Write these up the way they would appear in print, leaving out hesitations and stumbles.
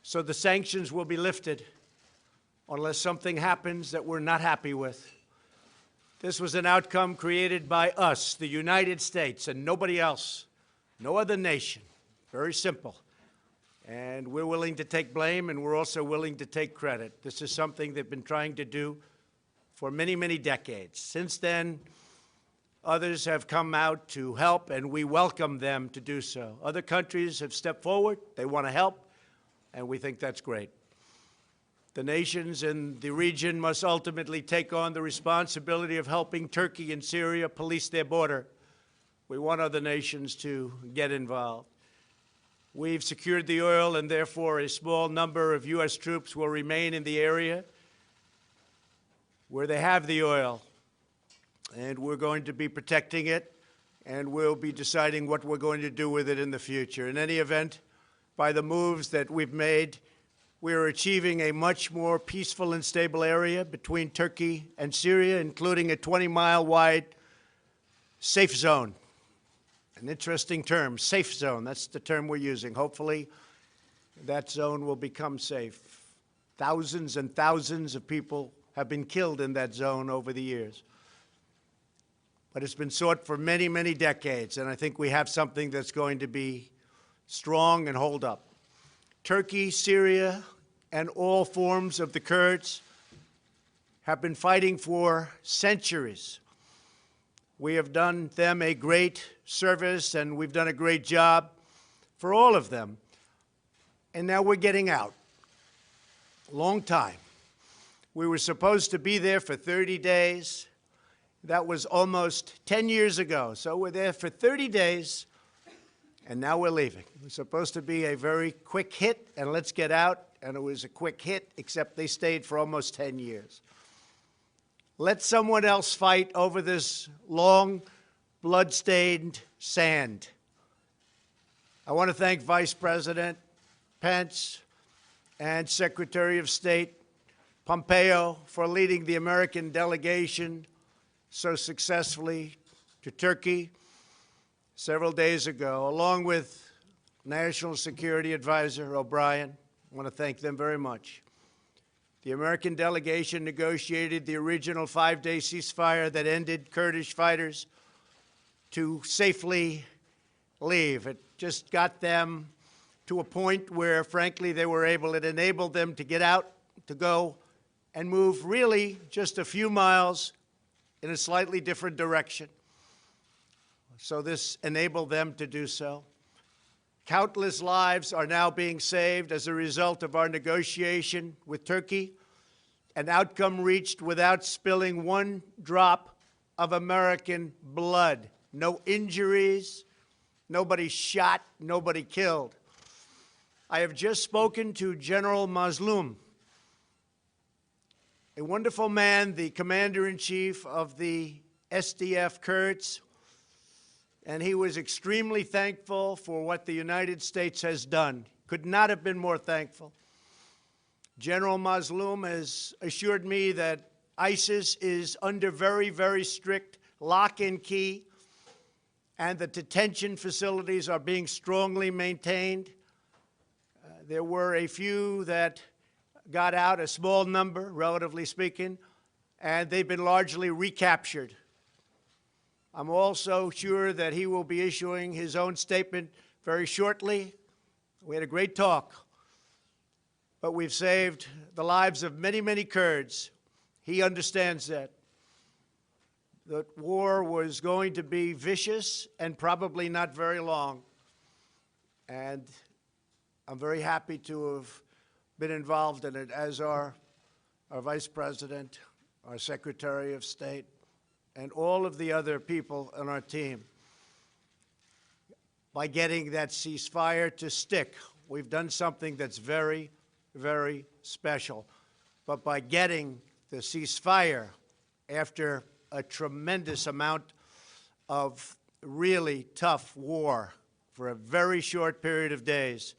So the sanctions will be lifted unless something happens that we're not happy with. This was an outcome created by us, the United States, and nobody else, no other nation. Very simple. And we're willing to take blame, and we're also willing to take credit. This is something they've been trying to do for many, many decades. Since then, others have come out to help, and we welcome them to do so. Other countries have stepped forward. They want to help, and we think that's great. The nations in the region must ultimately take on the responsibility of helping Turkey and Syria police their border. We want other nations to get involved. We've secured the oil, and therefore a small number of U.S. troops will remain in the area where they have the oil. And we're going to be protecting it, and we'll be deciding what we're going to do with it in the future. In any event, by the moves that we've made, we are achieving a much more peaceful and stable area between Turkey and Syria, including a 20-mile-wide safe zone. An interesting term, safe zone. That's the term we're using. Hopefully, that zone will become safe. Thousands and thousands of people have been killed in that zone over the years. But it's been sought for many, many decades, and I think we have something that's going to be strong and hold up. Turkey, Syria, and all forms of the Kurds have been fighting for centuries. We have done them a great service, and we've done a great job for all of them. And now we're getting out. Long time. We were supposed to be there for 30 days. That was almost 10 years ago. So we're there for 30 days, and now we're leaving. It was supposed to be a very quick hit, and let's get out. And it was a quick hit, except they stayed for almost 10 years. Let someone else fight over this long, blood-stained sand. I want to thank Vice President Pence and Secretary of State Pompeo for leading the American delegation so successfully to Turkey several days ago, along with National Security Advisor O'Brien. I want to thank them very much. The American delegation negotiated the original 5-day ceasefire that ended Kurdish fighters to safely leave. It just got them to a point where, frankly, they were able, it enabled them to get out, to go and move really just a few miles in a slightly different direction. So this enabled them to do so. Countless lives are now being saved as a result of our negotiation with Turkey, an outcome reached without spilling one drop of American blood. No injuries, nobody shot, nobody killed. I have just spoken to General Mazlum, a wonderful man, the commander-in-chief of the SDF Kurds, and he was extremely thankful for what the United States has done. Could not have been more thankful. General Mazlum has assured me that ISIS is under very, very strict lock and key, and the detention facilities are being strongly maintained. There were a few that got out, a small number, relatively speaking, and they've been largely recaptured. I'm also sure that he will be issuing his own statement very shortly. We had a great talk, but we've saved the lives of many, many Kurds. He understands that. The war was going to be vicious and probably not very long. And I'm very happy to have been involved in it, as are our Vice President, our Secretary of State, and all of the other people on our team. By getting that ceasefire to stick, we've done something that's very, very special. But by getting the ceasefire after a tremendous amount of really tough war for a very short period of days,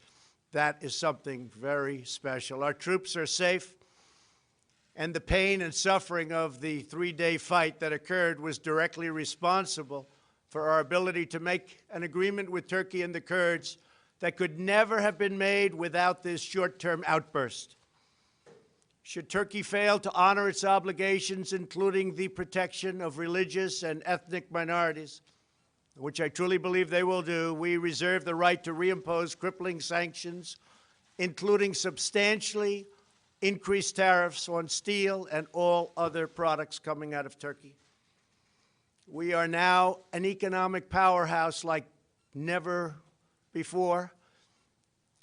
that is something very special. Our troops are safe, and the pain and suffering of the 3-day fight that occurred was directly responsible for our ability to make an agreement with Turkey and the Kurds that could never have been made without this short-term outburst. Should Turkey fail to honor its obligations, including the protection of religious and ethnic minorities, which I truly believe they will do, we reserve the right to reimpose crippling sanctions, including substantially increased tariffs on steel and all other products coming out of Turkey. We are now an economic powerhouse like never before,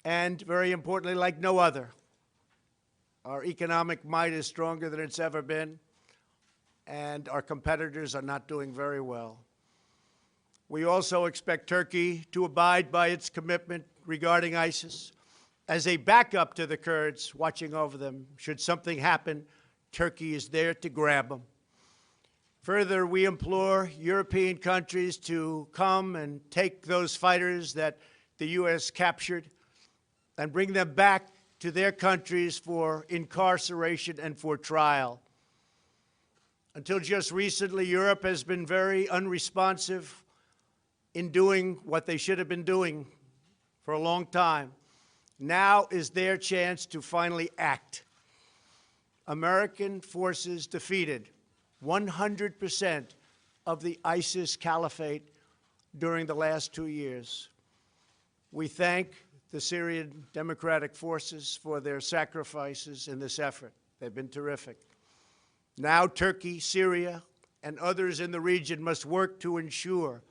and very importantly, like no other. Our economic might is stronger than it's ever been, and our competitors are not doing very well. We also expect Turkey to abide by its commitment regarding ISIS as a backup to the Kurds watching over them. Should something happen, Turkey is there to grab them. Further, we implore European countries to come and take those fighters that the U.S. captured and bring them back to their countries for incarceration and for trial. Until just recently, Europe has been very unresponsive in doing what they should have been doing for a long time. Now is their chance to finally act. American forces defeated 100% of the ISIS caliphate during the last 2 years. We thank the Syrian Democratic Forces for their sacrifices in this effort. They've been terrific. Now Turkey, Syria, and others in the region must work to ensure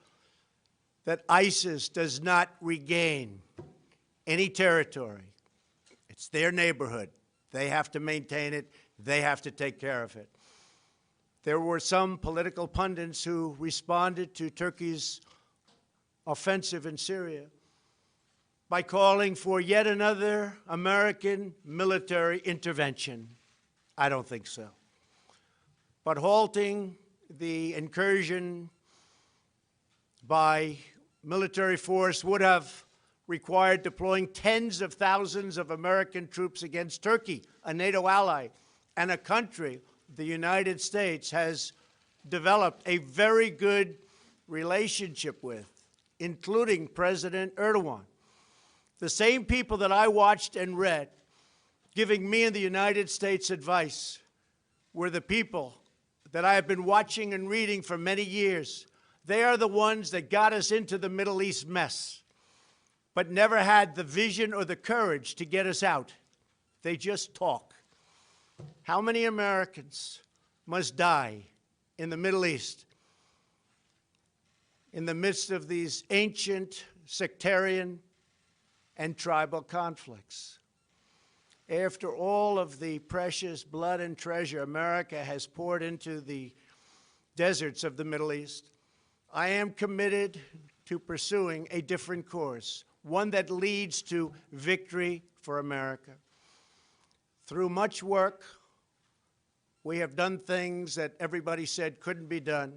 that ISIS does not regain any territory. It's their neighborhood. They have to maintain it. They have to take care of it. There were some political pundits who responded to Turkey's offensive in Syria by calling for yet another American military intervention. I don't think so. But halting the incursion by military force would have required deploying tens of thousands of American troops against Turkey, a NATO ally, and a country the United States has developed a very good relationship with, including President Erdogan. The same people that I watched and read giving me and the United States advice were the people that I have been watching and reading for many years. They are the ones that got us into the Middle East mess, but never had the vision or the courage to get us out. They just talk. How many Americans must die in the Middle East in the midst of these ancient sectarian and tribal conflicts? After all of the precious blood and treasure America has poured into the deserts of the Middle East, I am committed to pursuing a different course, one that leads to victory for America. Through much work, we have done things that everybody said couldn't be done.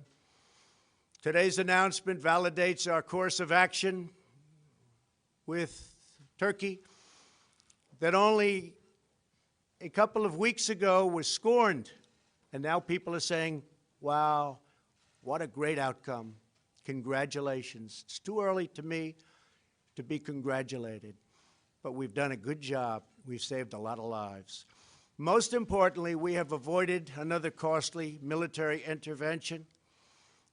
Today's announcement validates our course of action with Turkey that only a couple of weeks ago was scorned, and now people are saying, wow, what a great outcome. Congratulations. It's too early to me to be congratulated, but we've done a good job. We've saved a lot of lives. Most importantly, we have avoided another costly military intervention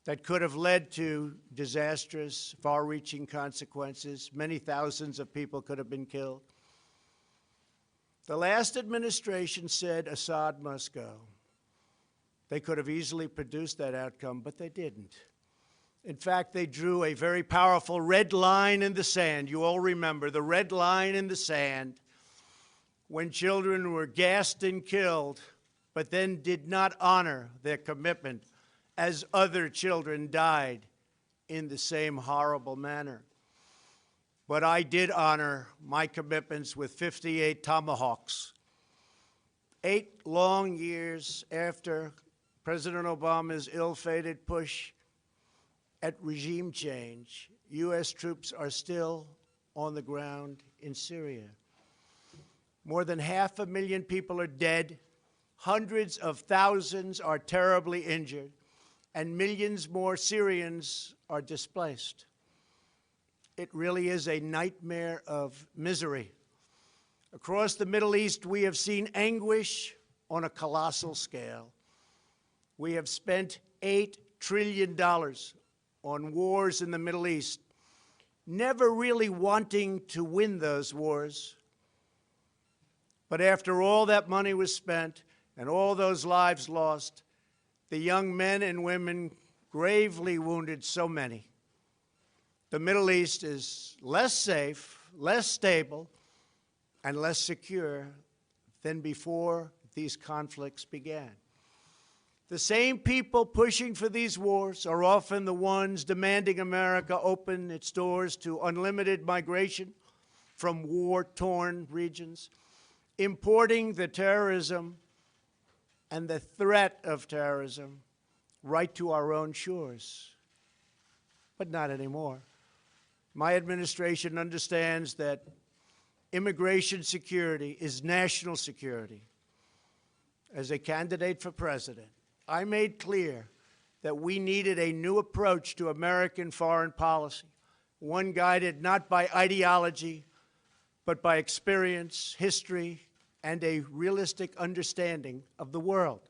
that could have led to disastrous, far-reaching consequences. Many thousands of people could have been killed. The last administration said Assad must go. They could have easily produced that outcome, but they didn't. In fact, they drew a very powerful red line in the sand. You all remember the red line in the sand when children were gassed and killed, but then did not honor their commitment as other children died in the same horrible manner. But I did honor my commitments with 58 Tomahawks. 8 long years after President Obama's ill-fated push at regime change, U.S. troops are still on the ground in Syria. More than 500,000 people are dead, hundreds of thousands are terribly injured, and millions more Syrians are displaced. it really is a nightmare of misery. Across the Middle East, we have seen anguish on a colossal scale. We have spent $8 trillion on wars in the Middle East, never really wanting to win those wars. But after all that money was spent and all those lives lost, the young men and women gravely wounded so many, the Middle East is less safe, less stable, and less secure than before these conflicts began. The same people pushing for these wars are often the ones demanding America open its doors to unlimited migration from war-torn regions, importing the terrorism and the threat of terrorism right to our own shores. But not anymore. My administration understands that immigration security is national security. As a candidate for president, I made clear that we needed a new approach to American foreign policy, one guided not by ideology, but by experience, history, and a realistic understanding of the world.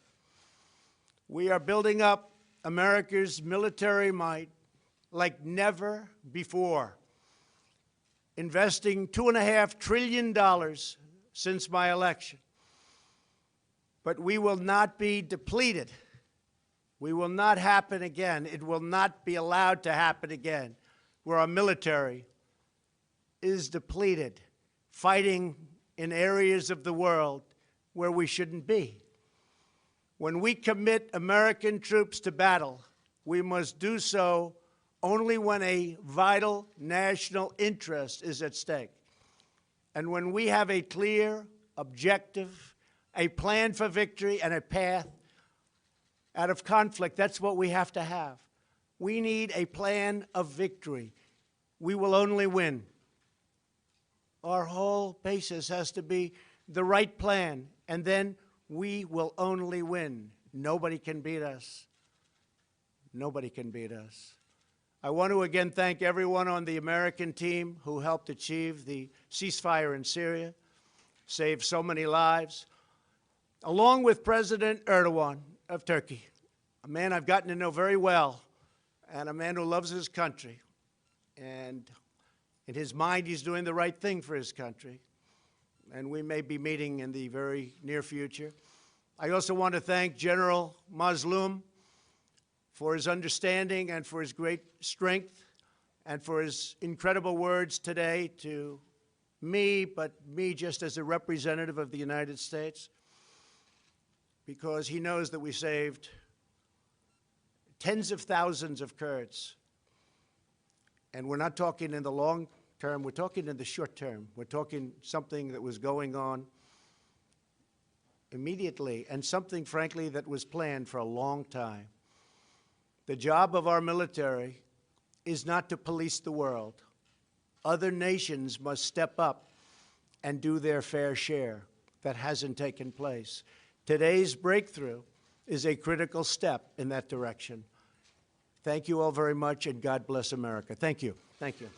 We are building up America's military might like never before, investing $2.5 trillion since my election. But we will not be depleted. We will not happen again. It will not be allowed to happen again, where our military is depleted, fighting in areas of the world where we shouldn't be. When we commit American troops to battle, we must do so only when a vital national interest is at stake. And when we have a clear, objective, a plan for victory and a path out of conflict, that's what we have to have. We need a plan of victory. We will only win. Our whole basis has to be the right plan, and then we will only win. Nobody can beat us. Nobody can beat us. I want to again thank everyone on the American team who helped achieve the ceasefire in Syria, saved so many lives, along with President Erdogan of Turkey, a man I've gotten to know very well, and a man who loves his country. And in his mind, he's doing the right thing for his country. And we may be meeting in the very near future. I also want to thank General Mazloum for his understanding and for his great strength and for his incredible words today to me, but me just as a representative of the United States, because he knows that we saved tens of thousands of Kurds. And we're not talking in the long term, we're talking in the short term. We're talking something that was going on immediately and something, frankly, that was planned for a long time. The job of our military is not to police the world. Other nations must step up and do their fair share. That hasn't taken place. Today's breakthrough is a critical step in that direction. Thank you all very much, and God bless America. Thank you. Thank you.